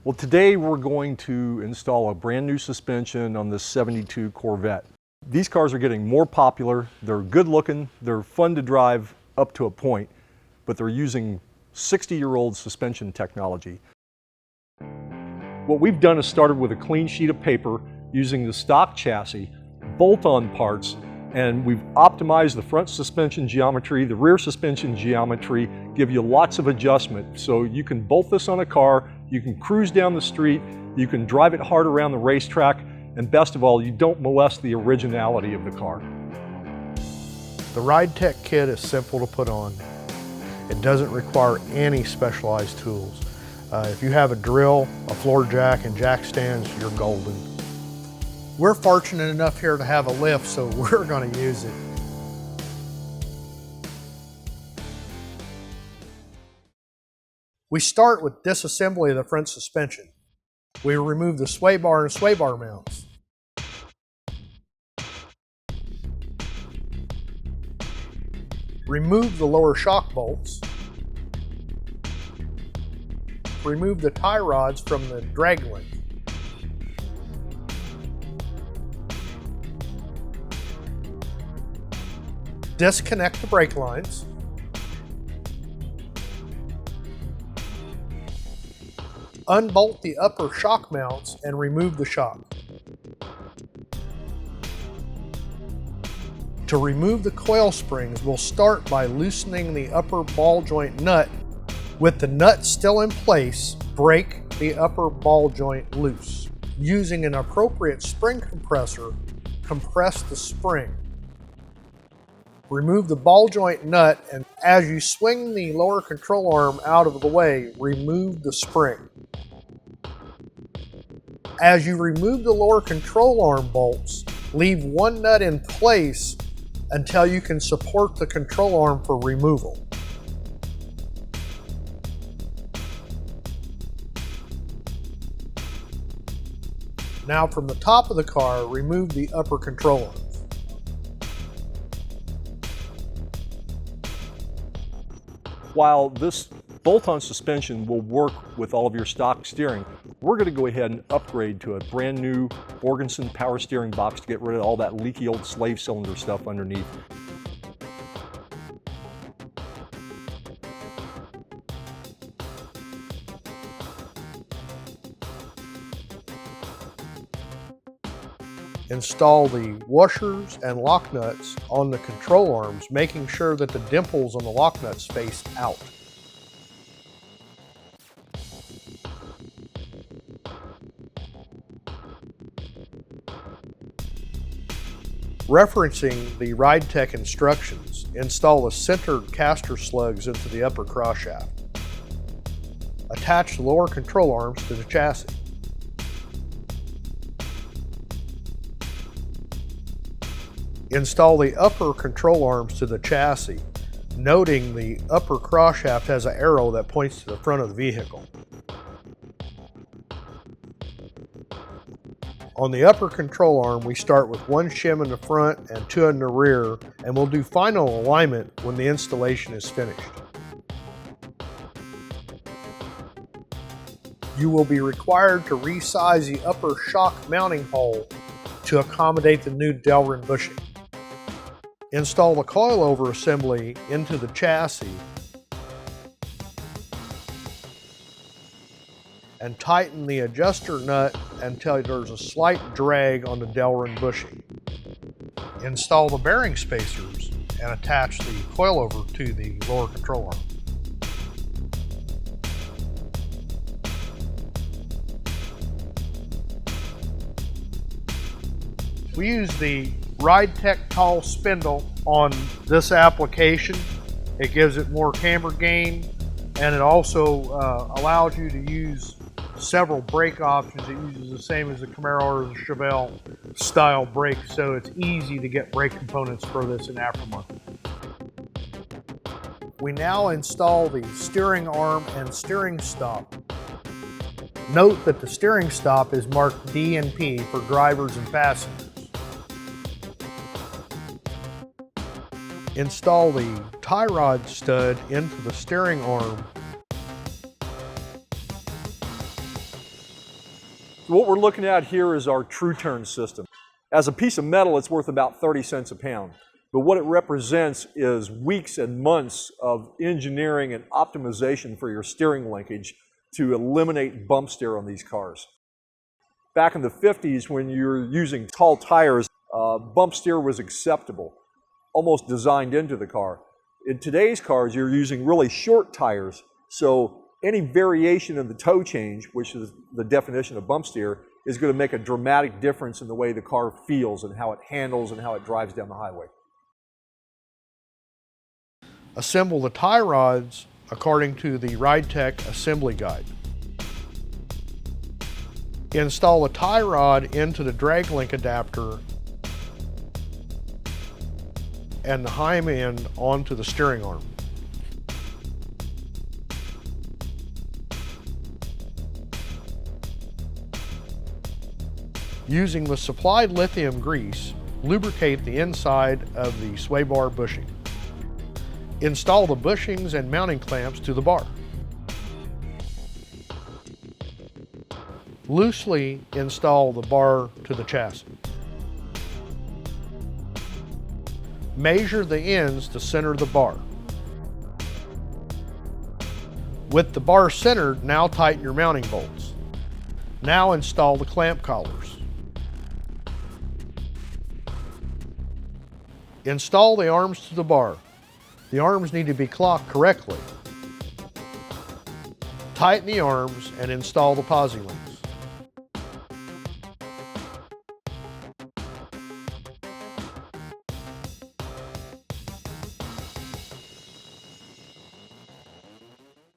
Well, today we're going to install a brand new suspension on this '72 Corvette. These cars are getting more popular, they're good looking, they're fun to drive up to a point, but they're using 60-year-old suspension technology. What we've done is started with a clean sheet of paper using the stock chassis, bolt-on parts, and we've optimized the front suspension geometry, the rear suspension geometry, give you lots of adjustment. So you can bolt this on a car, you can cruise down the street, you can drive it hard around the racetrack, and best of all, you don't molest the originality of the car. The Ridetech kit is simple to put on. It doesn't require any specialized tools. If you have a drill, a floor jack, and jack stands, you're golden. We're fortunate enough here to have a lift, so we're going to use it. We start with disassembly of the front suspension. We remove the sway bar and sway bar mounts. Remove the lower shock bolts. Remove the tie rods from the drag link. Disconnect the brake lines. Unbolt the upper shock mounts and remove the shock. To remove the coil springs, we'll start by loosening the upper ball joint nut. With the nut still in place, break the upper ball joint loose. Using an appropriate spring compressor, compress the spring. Remove the ball joint nut, and as you swing the lower control arm out of the way, remove the spring. As you remove the lower control arm bolts, leave one nut in place until you can support the control arm for removal. Now from the top of the car, remove the upper control arms. While this bolt-on suspension will work with all of your stock steering, we're going to go ahead and upgrade to a brand new Borgenson power steering box to get rid of all that leaky old slave cylinder stuff underneath. Install the washers and lock nuts on the control arms, making sure that the dimples on the lock nuts face out. Referencing the Ridetech instructions, install the centered caster slugs into the upper cross shaft. Attach the lower control arms to the chassis. Install the upper control arms to the chassis, noting the upper cross shaft has an arrow that points to the front of the vehicle. On the upper control arm, we start with one shim in the front and two in the rear, and we'll do final alignment when the installation is finished. You will be required to resize the upper shock mounting hole to accommodate the new Delrin bushing. Install the coilover assembly into the chassis and tighten the adjuster nut until there's a slight drag on the Delrin bushing. Install the bearing spacers and attach the coilover to the lower control arm. We use the Ridetech tall spindle on this application. It gives it more camber gain, and it also allows you to use several brake options. It uses the same as the Camaro or the Chevelle style brake, so it's easy to get brake components for this in aftermarket. We now install the steering arm and steering stop. Note that the steering stop is marked D and P for drivers and passengers. Install the tie rod stud into the steering arm So what we're looking at here is our true turn system. As a piece of metal, it's worth about 30 cents a pound. But what it represents is weeks and months of engineering and optimization for your steering linkage to eliminate bump steer on these cars. Back in the 50s, when you're using tall tires, bump steer was acceptable, almost designed into the car. In today's cars, you're using really short tires, so any variation in the toe change, which is the definition of bump steer, is going to make a dramatic difference in the way the car feels and how it handles and how it drives down the highway. Assemble the tie rods according to the Ridetech assembly guide. Install a tie rod into the drag link adapter and the heim end onto the steering arm. Using the supplied lithium grease, lubricate the inside of the sway bar bushing. Install the bushings and mounting clamps to the bar. Loosely install the bar to the chassis. Measure the ends to center the bar. With the bar centered, now tighten your mounting bolts. Now install the clamp collars. Install the arms to the bar. The arms need to be clocked correctly. Tighten the arms and install the posi link.